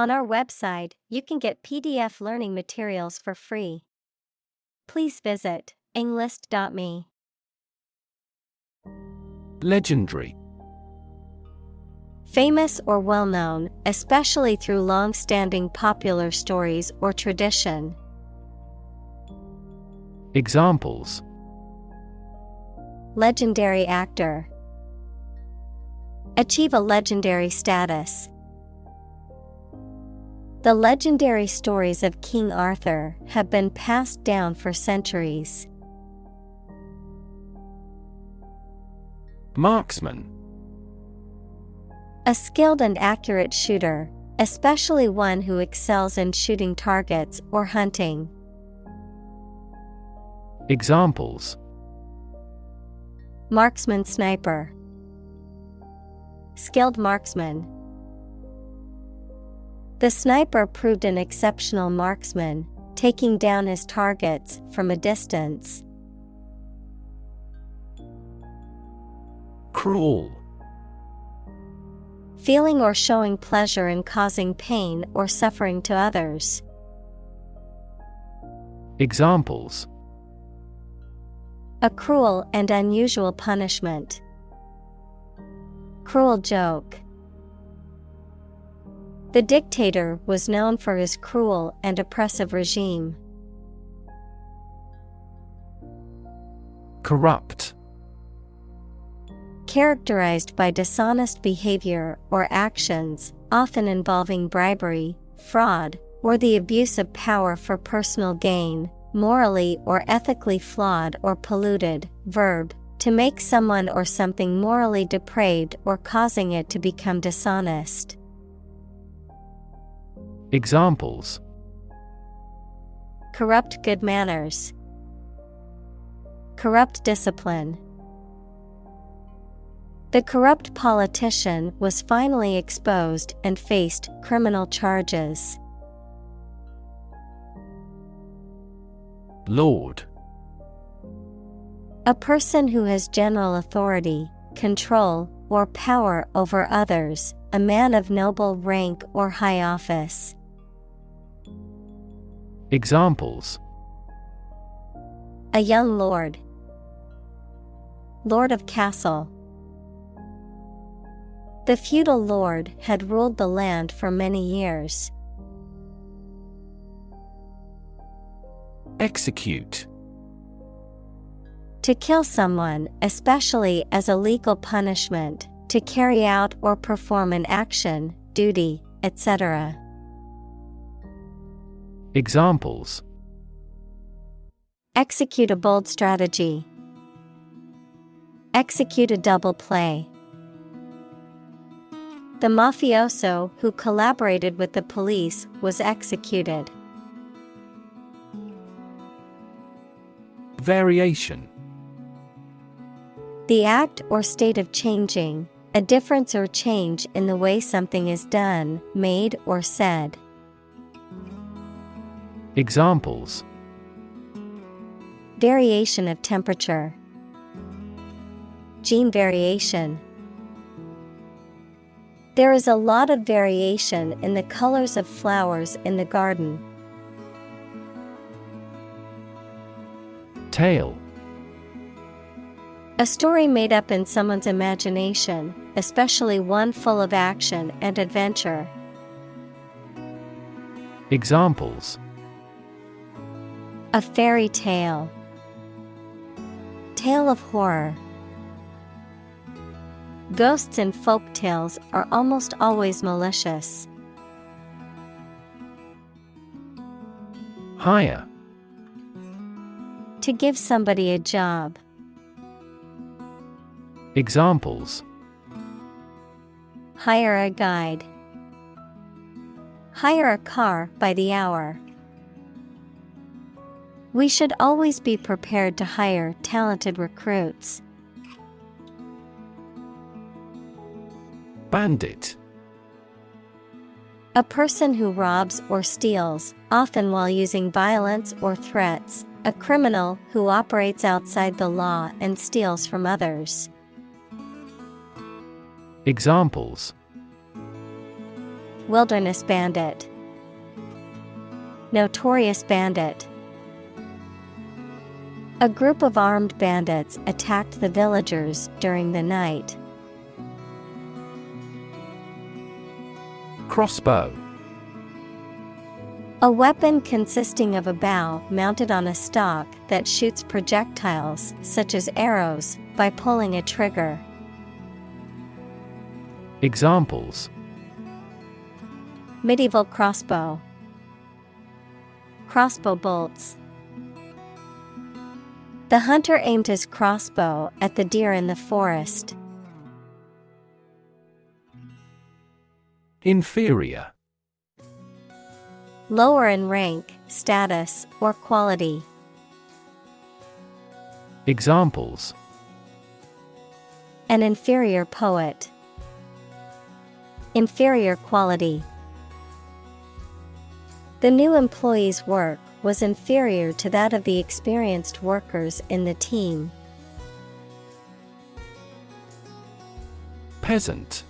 On our website, you can get PDF learning materials for free. Please visit englist.me. Legendary. Famous or well-known, especially through long-standing popular stories or tradition. Examples: Legendary actor. Achieve a legendary status. The legendary stories of King Arthur have been passed down for centuries. Marksman. A skilled and accurate shooter, especially one who excels in shooting targets or hunting. Examples: Marksman sniper. Skilled marksman. The sniper proved an exceptional marksman, taking down his targets from a distance. Cruel. Feeling or showing pleasure in causing pain or suffering to others. Examples: A cruel and unusual punishment. Cruel joke. The dictator was known for his cruel and oppressive regime. Corrupt. Characterized by dishonest behavior or actions, often involving bribery, fraud, or the abuse of power for personal gain, morally or ethically flawed or polluted. Verb: to make someone or something morally depraved or causing it to become dishonest. Examples: Corrupt good manners. Corrupt discipline. The corrupt politician was finally exposed and faced criminal charges. Lord. A person who has general authority, control, or power over others, a man of noble rank or high office. Examples: A young lord. Lord of castle. The feudal lord had ruled the land for many years. Execute. To kill someone, especially as a legal punishment, to carry out or perform an action, duty, etc. Examples: Execute a bold strategy. Execute a double play. The mafioso who collaborated with the police was executed. Variation. The act or state of changing, a difference or change in the way something is done, made, or said. Examples: Variation of temperature. Gene variation. There is a lot of variation in the colors of flowers in the garden. Tale. A story made up in someone's imagination, especially one full of action and adventure. Examples: A fairy tale. Tale of horror. Ghosts in folk tales are almost always malicious. Hire. To give somebody a job. Examples: Hire a guide. Hire a car by the hour. We should always be prepared to hire talented recruits. Bandit. A person who robs or steals, often while using violence or threats. A criminal who operates outside the law and steals from others. Examples: Wilderness bandit. Notorious bandit. A group of armed bandits attacked the villagers during the night. Crossbow. A weapon consisting of a bow mounted on a stalk that shoots projectiles, such as arrows, by pulling a trigger. Examples: Medieval crossbow. Crossbow bolts. The hunter aimed his crossbow at the deer in the forest. Inferior. Lower in rank, status, or quality. Examples: An inferior poet. Inferior quality. The new employee's work was inferior to that of the experienced workers in the team. Peasant.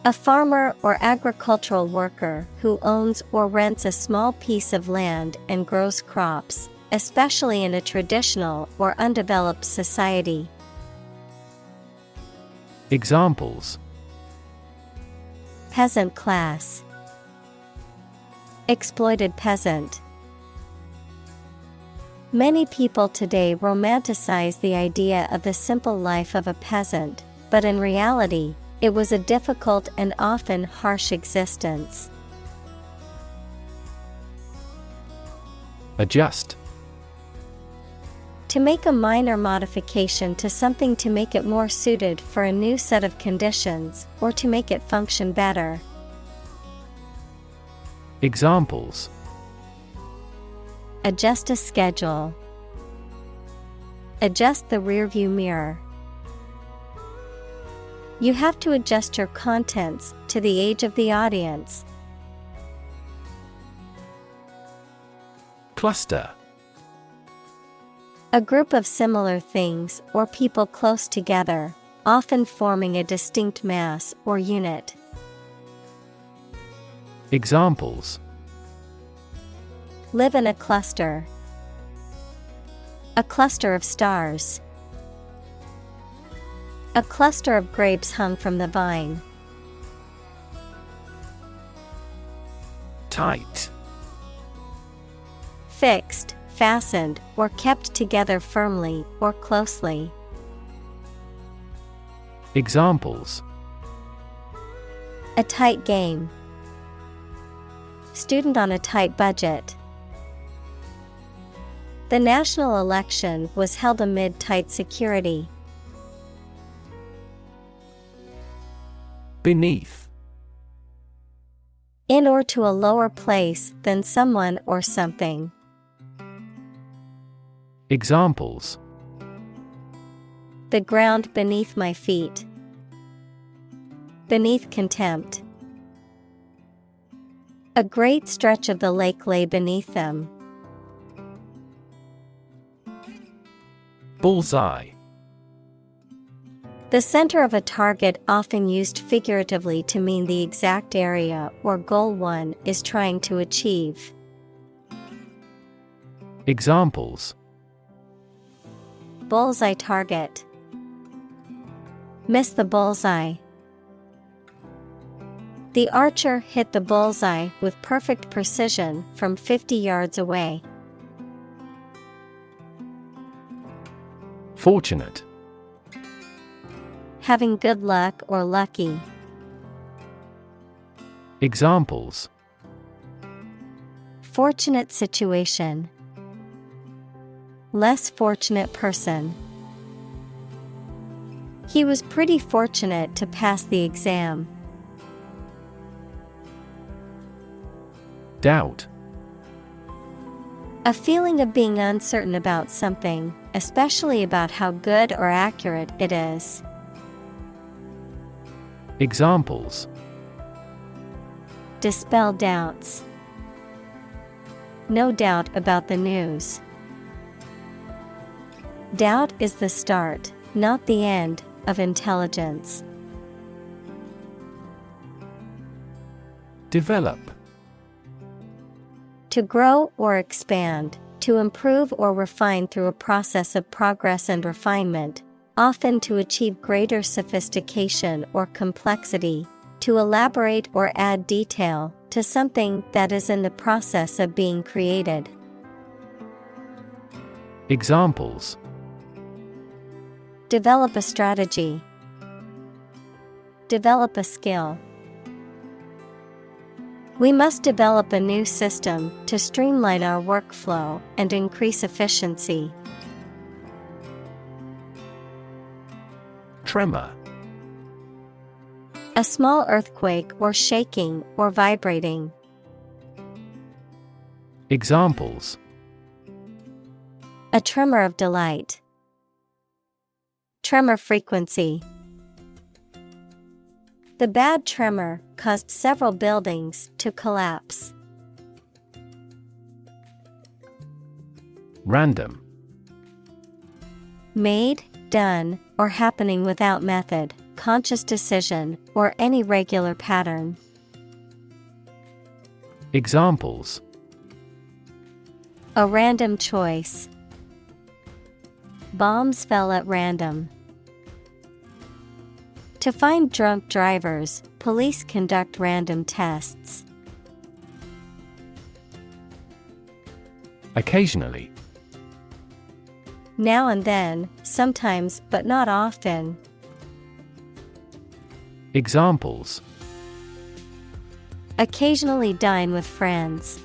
A farmer or agricultural worker who owns or rents a small piece of land and grows crops, especially in a traditional or undeveloped society. Examples: Peasant class. Exploited peasant. Many people today romanticize the idea of the simple life of a peasant, but in reality, it was a difficult and often harsh existence. Adjust. To make a minor modification to something to make it more suited for a new set of conditions, or to make it function better. Examples: Adjust a schedule. Adjust the rearview mirror. You have to adjust your contents to the age of the audience. Cluster. A group of similar things or people close together, often forming a distinct mass or unit. Examples: Live in a cluster. A cluster of stars. A cluster of grapes hung from the vine. Tight. Fixed, fastened, or kept together firmly or closely. Examples: A tight game. Student on a tight budget. The national election was held amid tight security. Beneath. In or to a lower place than someone or something. Examples: The ground beneath my feet. Beneath contempt. A great stretch of the lake lay beneath them. Bullseye. The center of a target, often used figuratively to mean the exact area or goal one is trying to achieve. Examples: Bullseye target. Miss the bullseye. The archer hit the bullseye with perfect precision from 50 yards away. Fortunate. Having good luck or lucky. Examples: Fortunate situation. Less fortunate person. He was pretty fortunate to pass the exam. Doubt. A feeling of being uncertain about something, especially about how good or accurate it is. Examples: Dispel doubts. No doubt about the news. Doubt is the start, not the end, of intelligence. Develop. To grow or expand, to improve or refine through a process of progress and refinement, often to achieve greater sophistication or complexity, to elaborate or add detail to something that is in the process of being created. Examples: Develop a strategy. Develop a skill. We must develop a new system to streamline our workflow and increase efficiency. Tremor. A small earthquake or shaking or vibrating. Examples: A tremor of delight. Tremor frequency. The bad tremor caused several buildings to collapse. Random. Made, done, or happening without method, conscious decision, or any regular pattern. Examples: A random choice. Bombs fell at random. To find drunk drivers, police conduct random tests. Occasionally. Now and then, sometimes but not often. Examples: Occasionally dine with friends.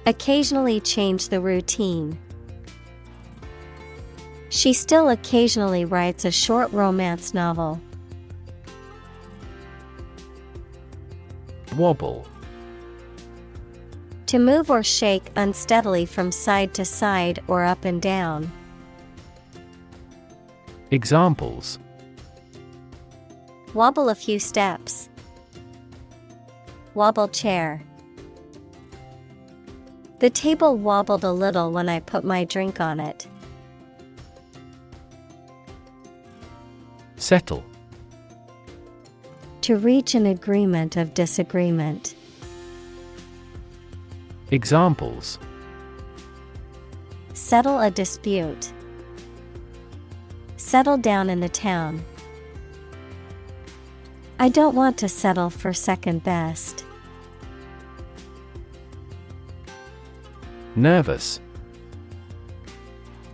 Occasionally change the routine. She still occasionally writes a short romance novel. Wobble. To move or shake unsteadily from side to side or up and down. Examples: Wobble a few steps. Wobble chair. The table wobbled a little when I put my drink on it. Settle. To reach an agreement of disagreement. Examples: Settle a dispute. Settle down in the town. I don't want to settle for second best. Nervous.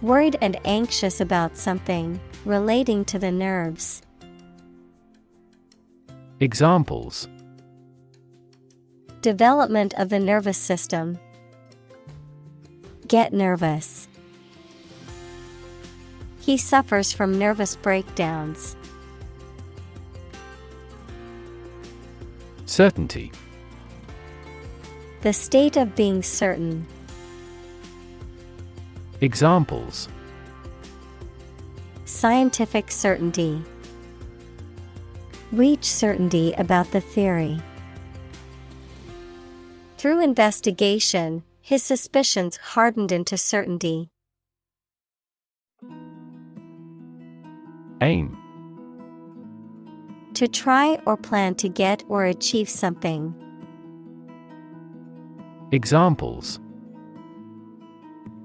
Worried and anxious about something, relating to the nerves. Examples: Development of the nervous system. Get nervous. He suffers from nervous breakdowns. Certainty. The state of being certain. Examples: Scientific certainty. Reach certainty about the theory. Through investigation, his suspicions hardened into certainty. Aim. To try or plan to get or achieve something. Examples: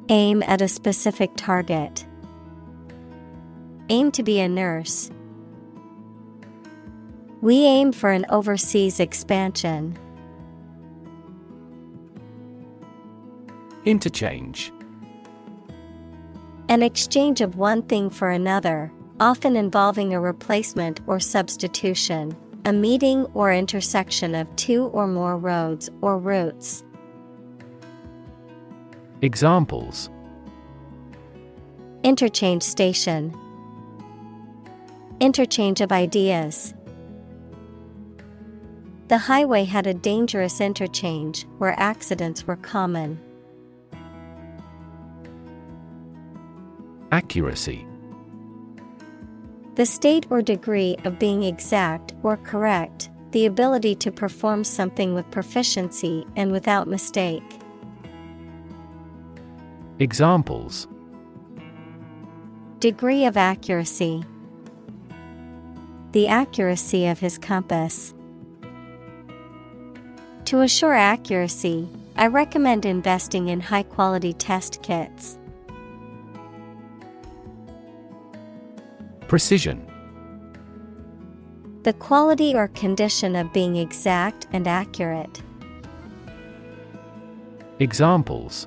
Aim at a specific target. Aim to be a nurse. We aim for an overseas expansion. Interchange. An exchange of one thing for another, often involving a replacement or substitution, a meeting or intersection of two or more roads or routes. Examples: Interchange station. Interchange of ideas. The highway had a dangerous interchange where accidents were common. Accuracy. The state or degree of being exact or correct, the ability to perform something with proficiency and without mistake. Examples: Degree of accuracy. The accuracy of his compass. To assure accuracy, I recommend investing in high-quality test kits. Precision. The quality or condition of being exact and accurate. Examples: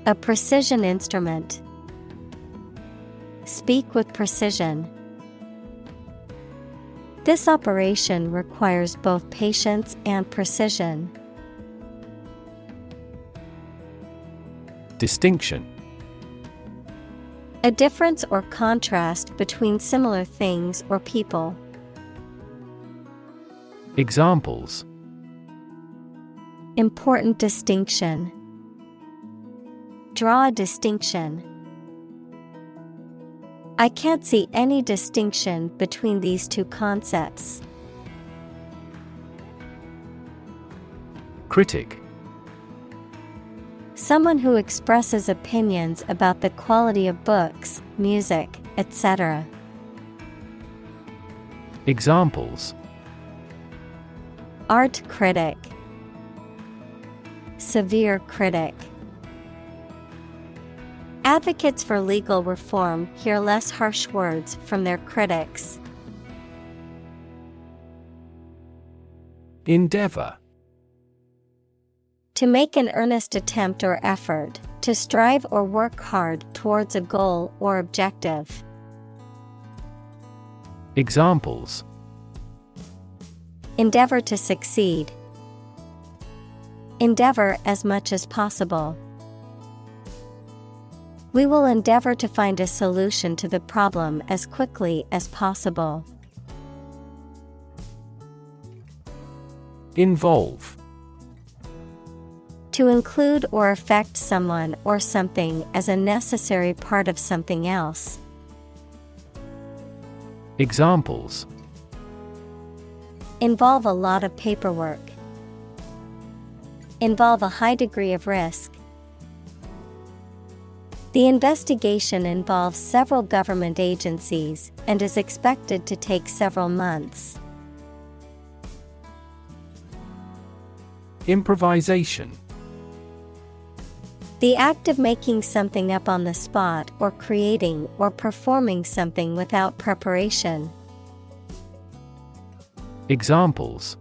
A precision instrument. Speak with precision. This operation requires both patience and precision. Distinction. A difference or contrast between similar things or people. Examples: Important distinction. Draw a distinction. I can't see any distinction between these two concepts. Critic. Someone who expresses opinions about the quality of books, music, etc. Examples: Art critic. Severe critic. Advocates for legal reform hear less harsh words from their critics. Endeavor. To make an earnest attempt or effort, to strive or work hard towards a goal or objective. Examples: Endeavor to succeed. Endeavor as much as possible. We will endeavor to find a solution to the problem as quickly as possible. Involve. To include or affect someone or something as a necessary part of something else. Examples: Involve a lot of paperwork. Involve a high degree of risk. The investigation involves several government agencies and is expected to take several months. Improvisation. The act of making something up on the spot or creating or performing something without preparation. Examples: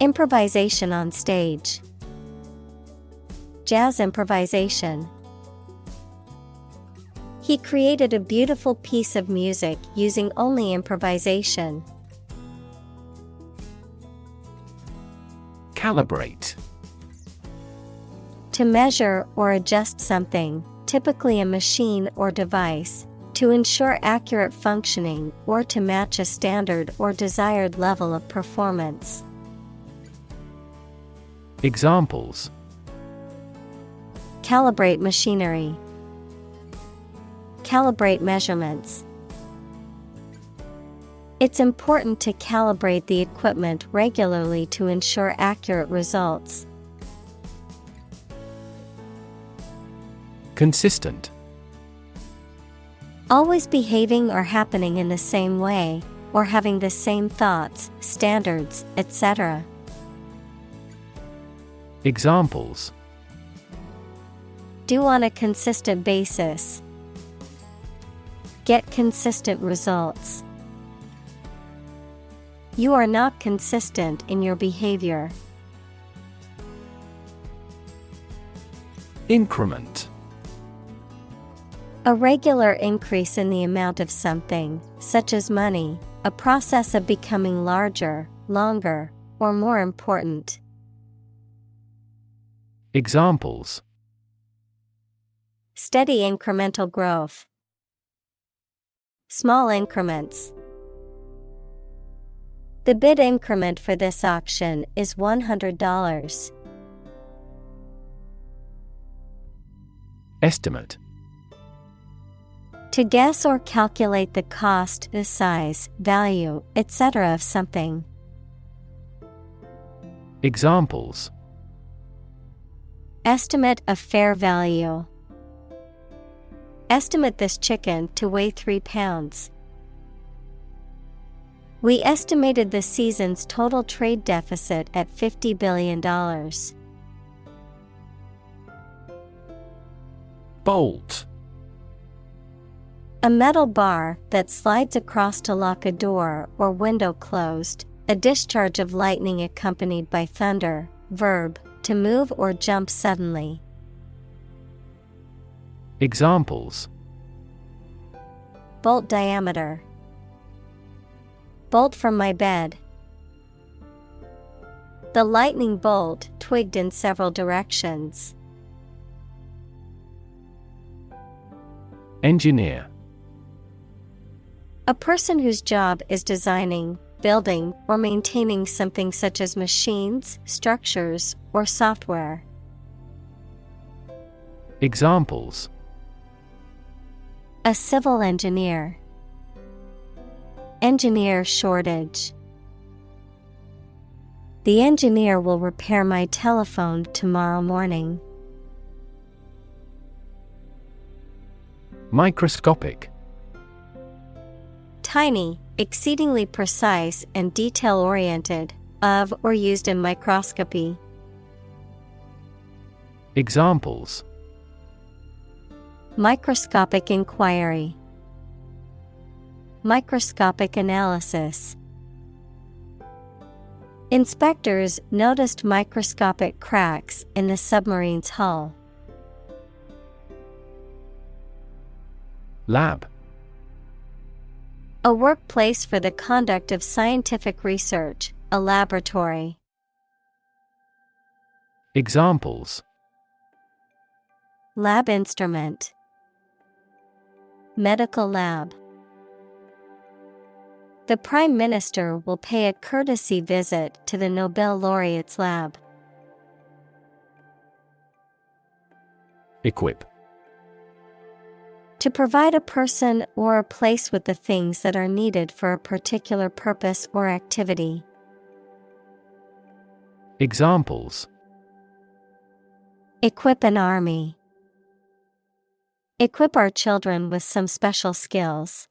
Improvisation on stage. Jazz improvisation. He created a beautiful piece of music using only improvisation. Calibrate. To measure or adjust something, typically a machine or device, to ensure accurate functioning or to match a standard or desired level of performance. Examples: Calibrate machinery. Calibrate measurements. It's important to calibrate the equipment regularly to ensure accurate results. Consistent. Always behaving or happening in the same way, or having the same thoughts, standards, etc. Examples: Do on a consistent basis. Get consistent results. You are not consistent in your behavior. Increment. A regular increase in the amount of something, such as money, a process of becoming larger, longer, or more important. Examples: Steady incremental growth. Small increments. The bid increment for this auction is $100. Estimate. To guess or calculate the cost, the size, value, etc. of something. Examples: Estimate of fair value. Estimate this chicken to weigh 3 pounds. We estimated the season's total trade deficit at $50 billion. Bolt. A metal bar that slides across to lock a door or window closed. A discharge of lightning accompanied by thunder. Verb, to move or jump suddenly. Examples: Bolt diameter. Bolt from my bed. The lightning bolt twigged in several directions. Engineer. A person whose job is designing, building, or maintaining something such as machines, structures, or software. Examples: A civil engineer. Engineer shortage. The engineer will repair my telephone tomorrow morning. Microscopic. Tiny, exceedingly precise and detail-oriented, of or used in microscopy. Examples: Microscopic inquiry. Microscopic analysis. Inspectors noticed microscopic cracks in the submarine's hull. Lab. A workplace for the conduct of scientific research, a laboratory. Examples: Lab instrument. Medical lab. The Prime Minister will pay a courtesy visit to the Nobel laureate's lab. Equip. To provide a person or a place with the things that are needed for a particular purpose or activity. Examples: Equip an army. Equip our children with some special skills.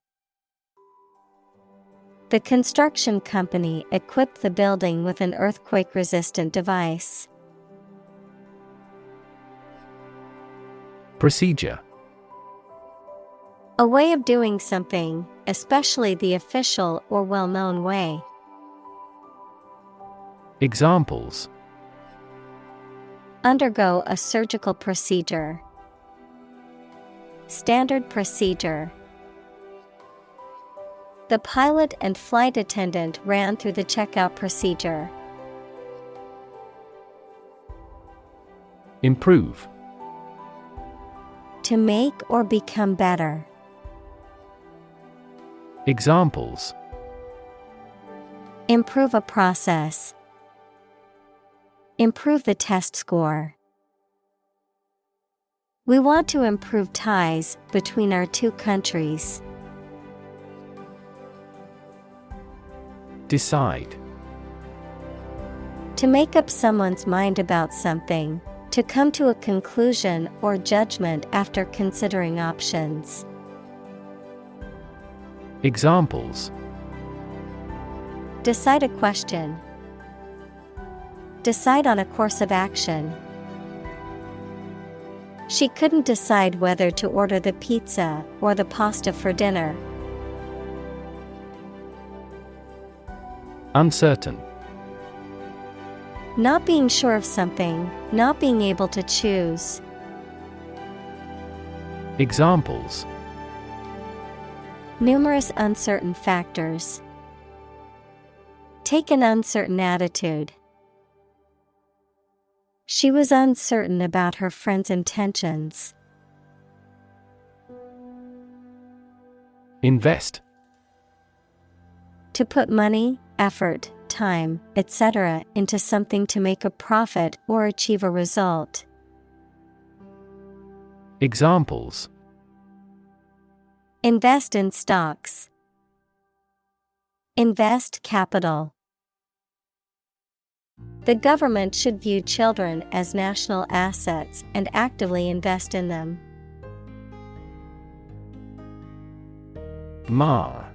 The construction company equipped the building with an earthquake-resistant device. Procedure. A way of doing something, especially the official or well-known way. Examples: Undergo a surgical procedure. Standard procedure. The pilot and flight attendant ran through the checkout procedure. Improve. To make or become better. Examples: Improve a process. Improve the test score. We want to improve ties between our two countries. Decide. To make up someone's mind about something, to come to a conclusion or judgment after considering options. Examples: Decide a question. Decide on a course of action. She couldn't decide whether to order the pizza or the pasta for dinner. Uncertain. Not being sure of something, not being able to choose. Examples: Numerous uncertain factors. Take an uncertain attitude. She was uncertain about her friend's intentions. Invest. To put money, effort, time, etc. into something to make a profit or achieve a result. Examples: Invest in stocks. Invest capital. The government should view children as national assets and actively invest in them. Mar.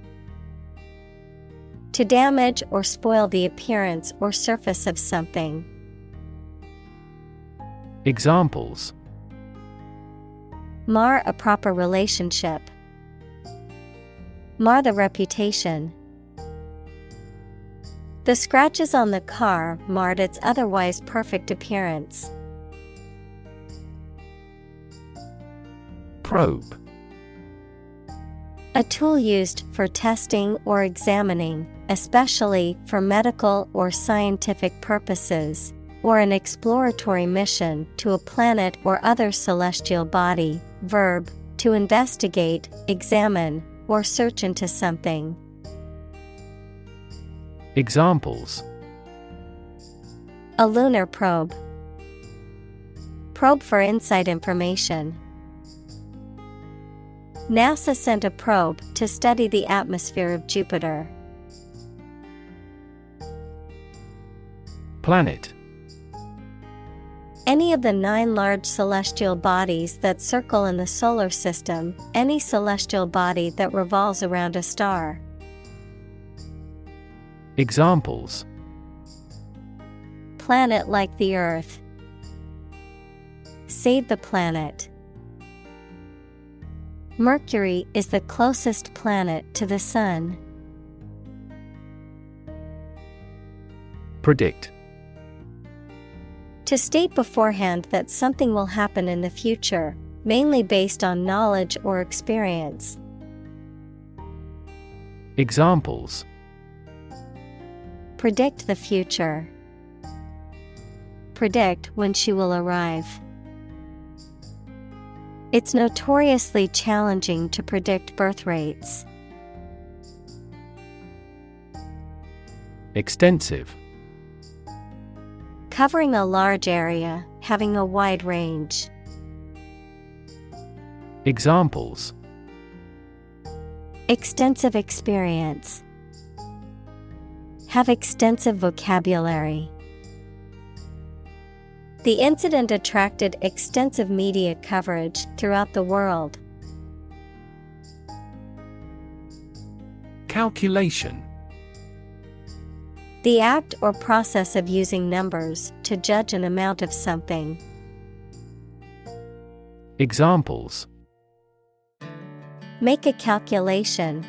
To damage or spoil the appearance or surface of something. Examples: Mar a proper relationship. Mar the reputation. The scratches on the car marred its otherwise perfect appearance. Probe. A tool used for testing or examining, especially for medical or scientific purposes, or an exploratory mission to a planet or other celestial body. Verb, to investigate, examine, or search into something. Examples: A lunar probe. Probe for inside information. NASA sent a probe to study the atmosphere of Jupiter. Planet. Any of the 9 large celestial bodies that circle in the solar system, any celestial body that revolves around a star. Examples: Planet like the Earth. Save the planet. Mercury is the closest planet to the Sun. Predict. To state beforehand that something will happen in the future, mainly based on knowledge or experience. Examples: Predict the future. Predict when she will arrive. It's notoriously challenging to predict birth rates. Extensive. Covering a large area, having a wide range. Examples: Extensive experience. Have extensive vocabulary. The incident attracted extensive media coverage throughout the world. Calculation. The act or process of using numbers to judge an amount of something. Examples: Make a calculation.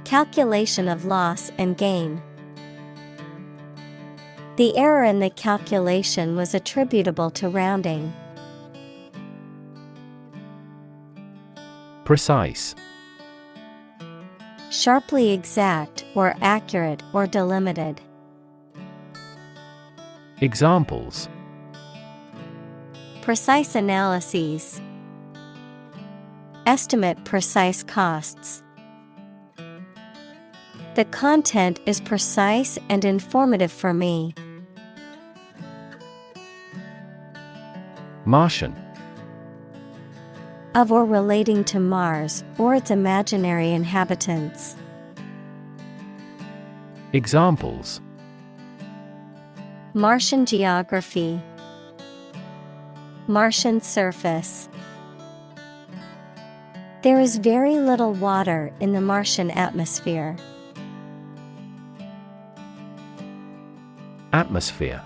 Calculation of loss and gain. The error in the calculation was attributable to rounding. Precise. Sharply exact or accurate or delimited. Examples: Precise analyses. Estimate precise costs. The content is precise and informative for me. Martian. Of or relating to Mars or its imaginary inhabitants. Examples: Martian geography. Martian surface. There is very little water in the Martian atmosphere. Atmosphere.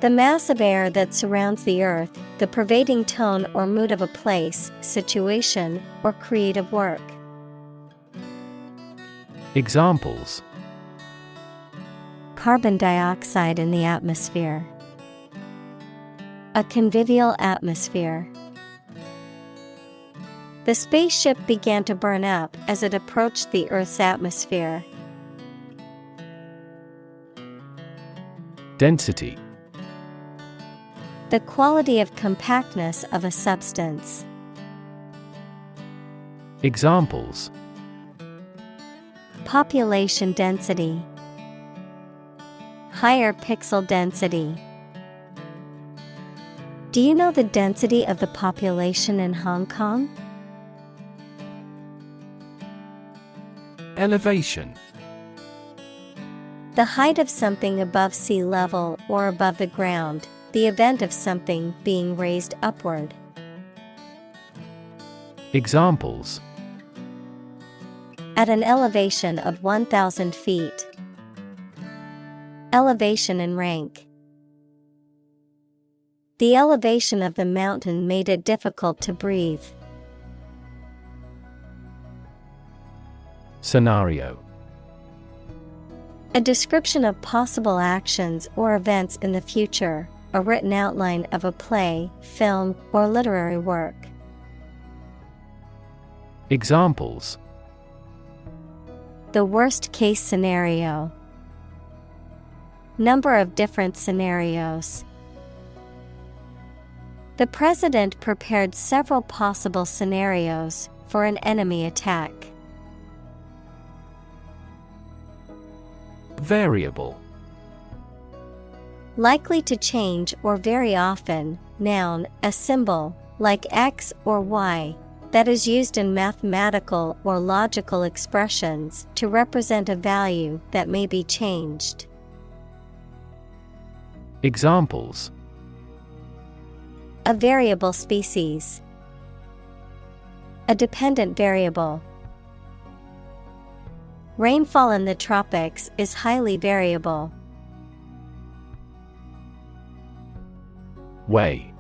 The mass of air that surrounds the Earth, the pervading tone or mood of a place, situation, or creative work. Examples: Carbon dioxide in the atmosphere. A convivial atmosphere. The spaceship began to burn up as it approached the Earth's atmosphere. Density. The quality of compactness of a substance. Examples: Population density. Higher pixel density. Do you know the density of the population in Hong Kong? Elevation. The height of something above sea level or above the ground, the event of something being raised upward. At an elevation of 1,000 feet. Elevation in rank. The elevation of the mountain made it difficult to breathe. Scenario. A description of possible actions or events in the future, a written outline of a play, film, or literary work. Examples. The worst case scenario. Number of different scenarios. The president prepared several possible scenarios for an enemy attack. Variable. Likely to change or very often, noun, a symbol, like X or Y, that is used in mathematical or logical expressions to represent a value that may be changed. Examples. A variable species. A dependent variable. Rainfall in the tropics is highly variable. Weigh.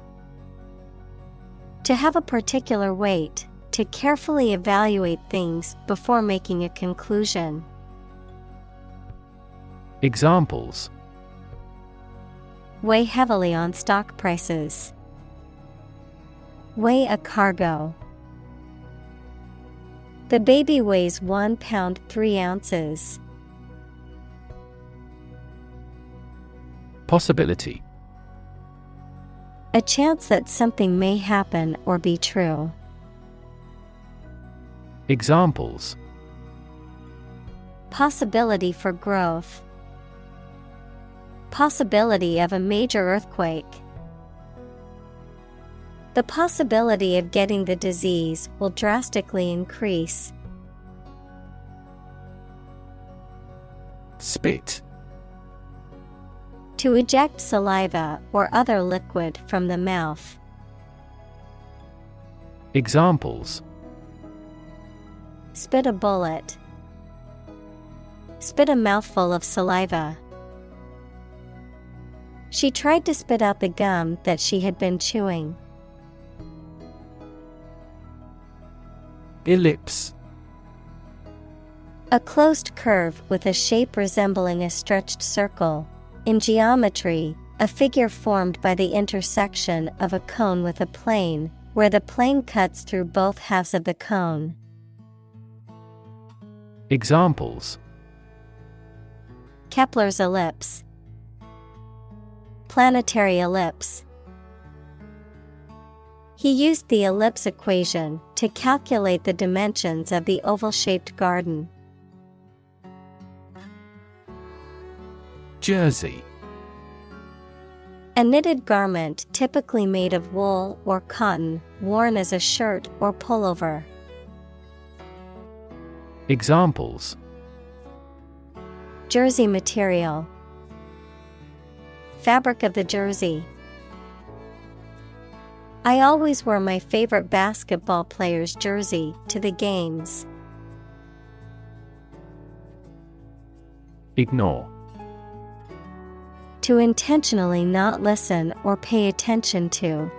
To have a particular weight, to carefully evaluate things before making a conclusion. Examples. Weigh heavily on stock prices. Weigh a cargo. The baby weighs 1 pound 3 ounces. Possibility. A chance that something may happen or be true. Examples. Possibility for growth. Possibility of a major earthquake. The possibility of getting the disease will drastically increase. Spit. To eject saliva or other liquid from the mouth. Examples. Spit a bullet. Spit a mouthful of saliva. She tried to spit out the gum that she had been chewing. Ellipse. A closed curve with a shape resembling a stretched circle. In geometry, a figure formed by the intersection of a cone with a plane, where the plane cuts through both halves of the cone. Examples. Kepler's ellipse. Planetary ellipse. He used the ellipse equation to calculate the dimensions of the oval-shaped garden. Jersey. A knitted garment typically made of wool or cotton, worn as a shirt or pullover. Examples. Jersey material. Fabric of the jersey. I always wear my favorite basketball player's jersey to the games. Ignore. To intentionally not listen or pay attention to.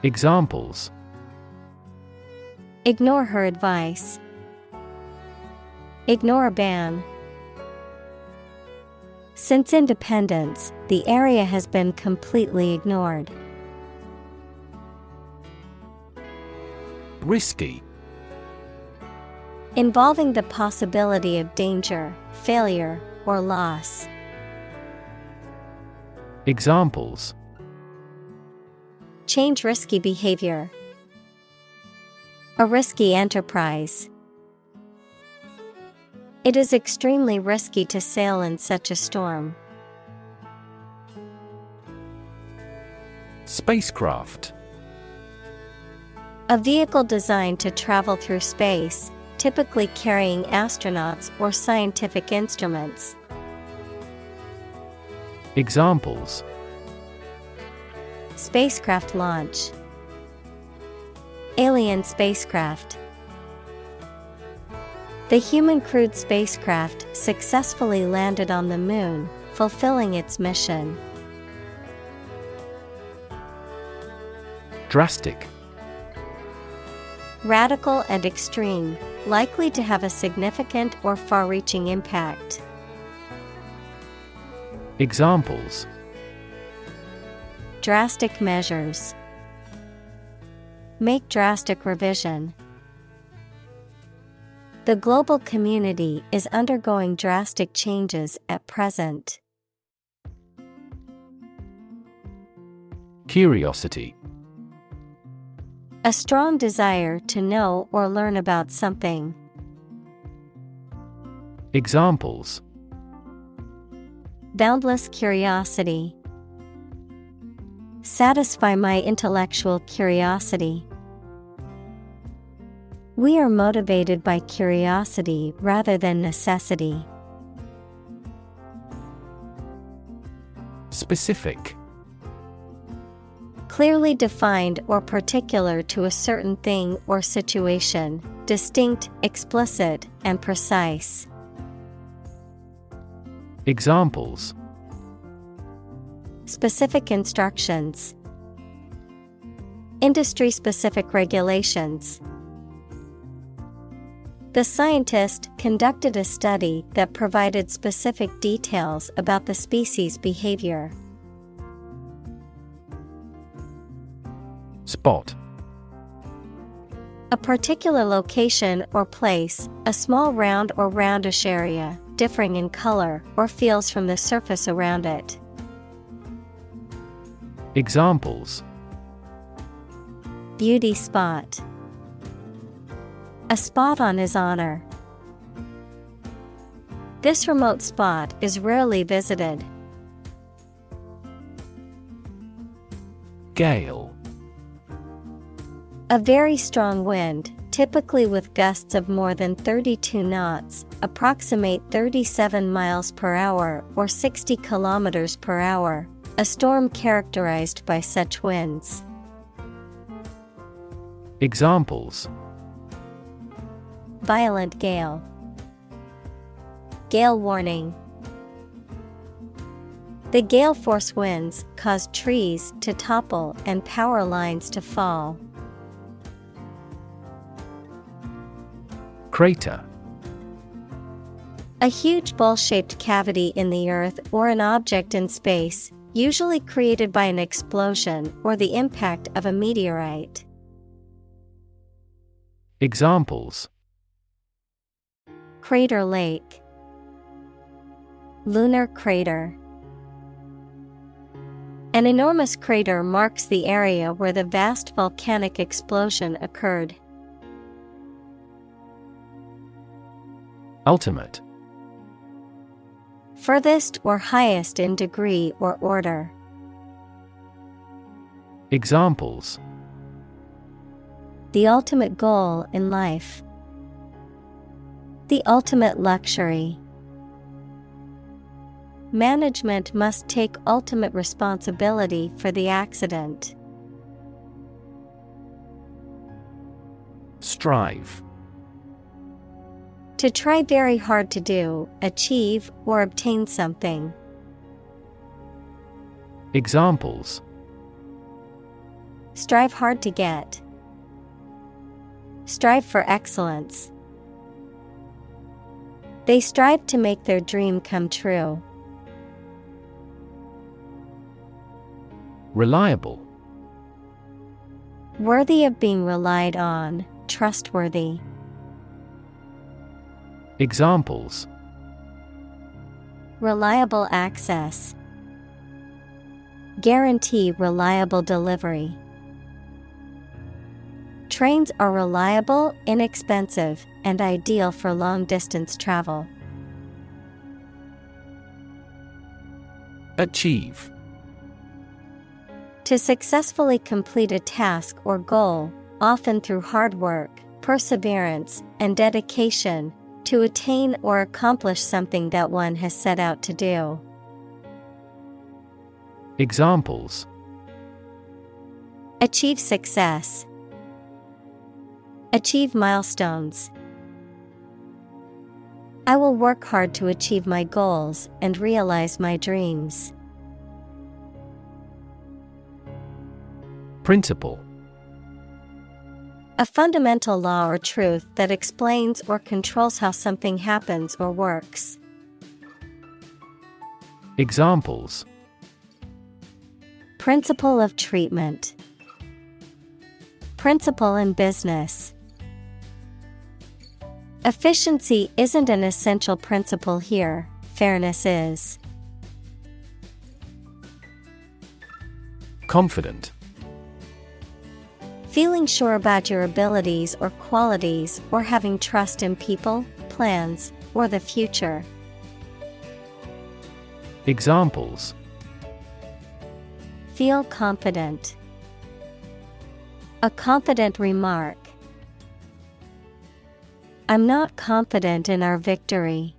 Examples. Ignore her advice. Ignore a ban. Since independence, the area has been completely ignored. Risky. Involving the possibility of danger, failure, or loss. Examples. Change risky behavior. A risky enterprise. It is extremely risky to sail in such a storm. Spacecraft. A vehicle designed to travel through space, typically carrying astronauts or scientific instruments. Examples. Spacecraft launch. Alien spacecraft. The human crewed spacecraft successfully landed on the moon, fulfilling its mission. Drastic. Radical and extreme, likely to have a significant or far-reaching impact. Examples: Drastic measures. Make drastic revision. The global community is undergoing drastic changes at present. Curiosity. A strong desire to know or learn about something. Examples: Boundless curiosity. Satisfy my intellectual curiosity. We are motivated by curiosity rather than necessity. Specific. Clearly defined or particular to a certain thing or situation, distinct, explicit, and precise. Examples: Specific instructions. Industry-specific regulations. The scientist conducted a study that provided specific details about the species' behavior. Spot. A particular location or place, a small round or roundish area, differing in color or feels from the surface around it. Examples: Beauty spot. A spot on his honor. This remote spot is rarely visited. Gale. A very strong wind, typically with gusts of more than 32 knots, approximate 37 miles per hour or 60 kilometers per hour, a storm characterized by such winds. Examples: Violent gale. Gale warning. The gale force winds caused trees to topple and power lines to fall. Crater. A huge bowl-shaped cavity in the earth or an object in space, usually created by an explosion or the impact of a meteorite. Examples: Crater lake. Lunar crater. An enormous crater marks the area where the vast volcanic explosion occurred. Ultimate. Furthest or highest in degree or order. Examples: The ultimate goal in life. The ultimate luxury. Management must take ultimate responsibility for the accident. Strive. To try very hard to do, achieve, or obtain something. Examples: Strive hard to get. Strive for excellence. They strive to make their dream come true. Reliable. Worthy of being relied on, trustworthy. Examples: Reliable access. Guarantee reliable delivery. Trains are reliable, inexpensive, and ideal for long-distance travel. Achieve. To successfully complete a task or goal, often through hard work, perseverance, and dedication, to attain or accomplish something that one has set out to do. Examples: Achieve success. Achieve milestones. I will work hard to achieve my goals and realize my dreams. Principle. A fundamental law or truth that explains or controls how something happens or works. Examples. Principle of treatment. Principle in business. Efficiency isn't an essential principle here, fairness is. Confident. Feeling sure about your abilities or qualities, or having trust in people, plans, or the future. Examples. Feel confident. A confident remark. I'm not confident in our victory.